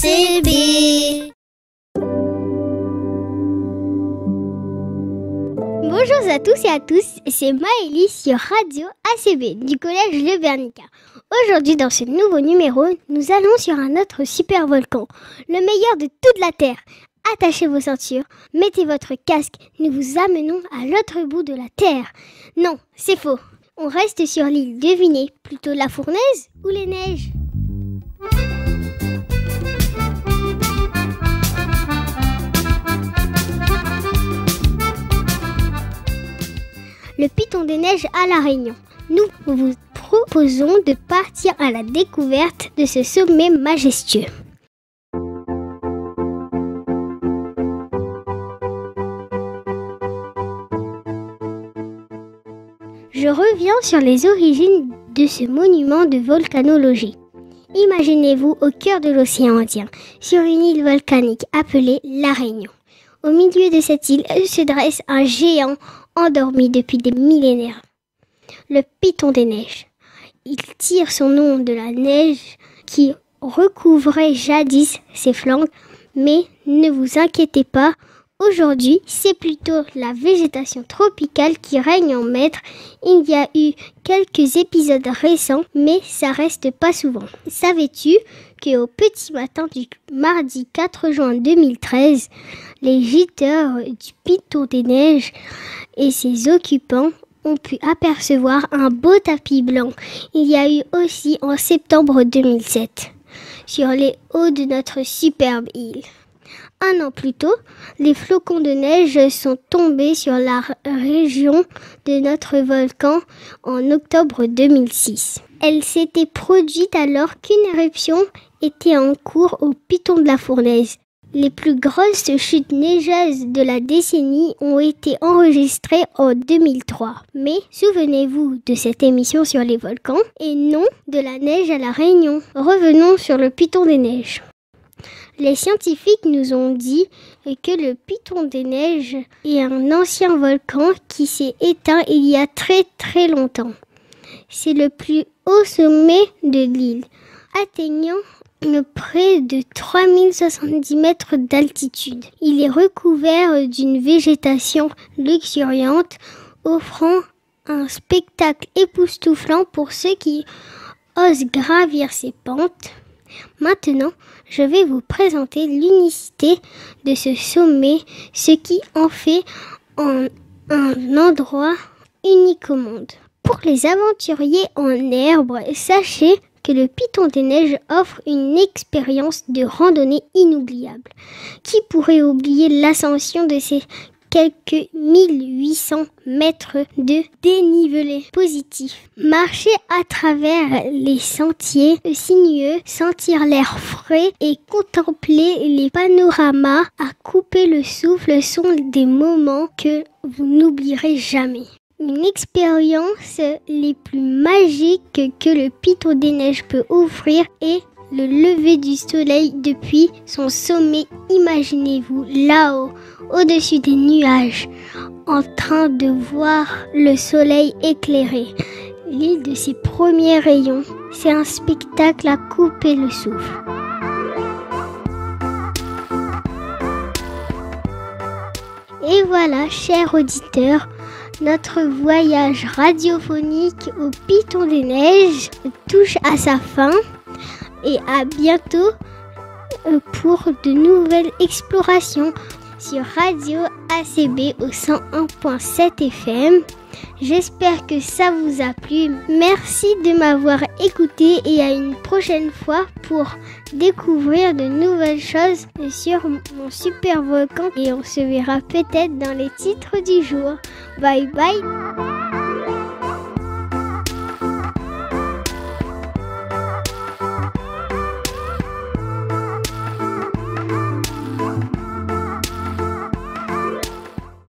ACB. Bonjour à tous et à tous, c'est Maëlie sur Radio ACB du collège Le Bernica. Aujourd'hui, dans ce nouveau numéro, nous allons sur un autre super volcan, le meilleur de toute la Terre. Attachez vos ceintures, mettez votre casque, nous vous amenons à l'autre bout de la Terre. Non, c'est faux. On reste sur l'île, devinez, plutôt la fournaise ou les neiges ? Le Piton des Neiges à La Réunion. Nous vous proposons de partir à la découverte de ce sommet majestueux. Je reviens sur les origines de ce monument de volcanologie. Imaginez-vous au cœur de l'océan Indien, sur une île volcanique appelée La Réunion. Au milieu de cette île se dresse un géant endormi depuis des millénaires. Le Piton des Neiges. Il tire son nom de la neige qui recouvrait jadis ses flancs, mais ne vous inquiétez pas, aujourd'hui c'est plutôt la végétation tropicale qui règne en maître. Il y a eu quelques épisodes récents, mais ça reste pas souvent. Savais-tu qu'au petit matin du mardi 4 juin 2013, les gîteurs du Piton des Neiges et ses occupants ont pu apercevoir un beau tapis blanc. Il y a eu aussi en septembre 2007, sur les hauts de notre superbe île. Un an plus tôt, les flocons de neige sont tombés sur la région de notre volcan en octobre 2006. Elle s'était produite alors qu'une éruption était en cours au Piton de la Fournaise. Les plus grosses chutes neigeuses de la décennie ont été enregistrées en 2003. Mais souvenez-vous de cette émission sur les volcans et non de la neige à La Réunion. Revenons sur le Piton des Neiges. Les scientifiques nous ont dit que le Piton des Neiges est un ancien volcan qui s'est éteint il y a très très longtemps. C'est le plus haut sommet de l'île, atteignant près de 3070 mètres d'altitude. Il est recouvert d'une végétation luxuriante, offrant un spectacle époustouflant pour ceux qui osent gravir ses pentes. Maintenant, je vais vous présenter l'unicité de ce sommet, ce qui en fait un endroit unique au monde. Pour les aventuriers en herbe, sachez que le Piton des Neiges offre une expérience de randonnée inoubliable. Qui pourrait oublier l'ascension de ces quelques 1800 mètres de dénivelé positif? Marcher à travers les sentiers sinueux, sentir l'air frais et contempler les panoramas à couper le souffle sont des moments que vous n'oublierez jamais. Une expérience les plus magiques que le Piton des Neiges peut offrir est le lever du soleil depuis son sommet. Imaginez-vous là-haut, au-dessus des nuages, en train de voir le soleil éclairer l'île de ses premiers rayons. C'est un spectacle à couper le souffle. Et voilà, chers auditeurs, notre voyage radiophonique au Piton des Neiges touche à sa fin. Et à bientôt pour de nouvelles explorations sur Radio ACB au 101.7 FM. J'espère que ça vous a plu. Merci de m'avoir écouté et à une prochaine fois pour découvrir de nouvelles choses sur mon super volcan. Et on se verra peut-être dans les titres du jour. Bye bye.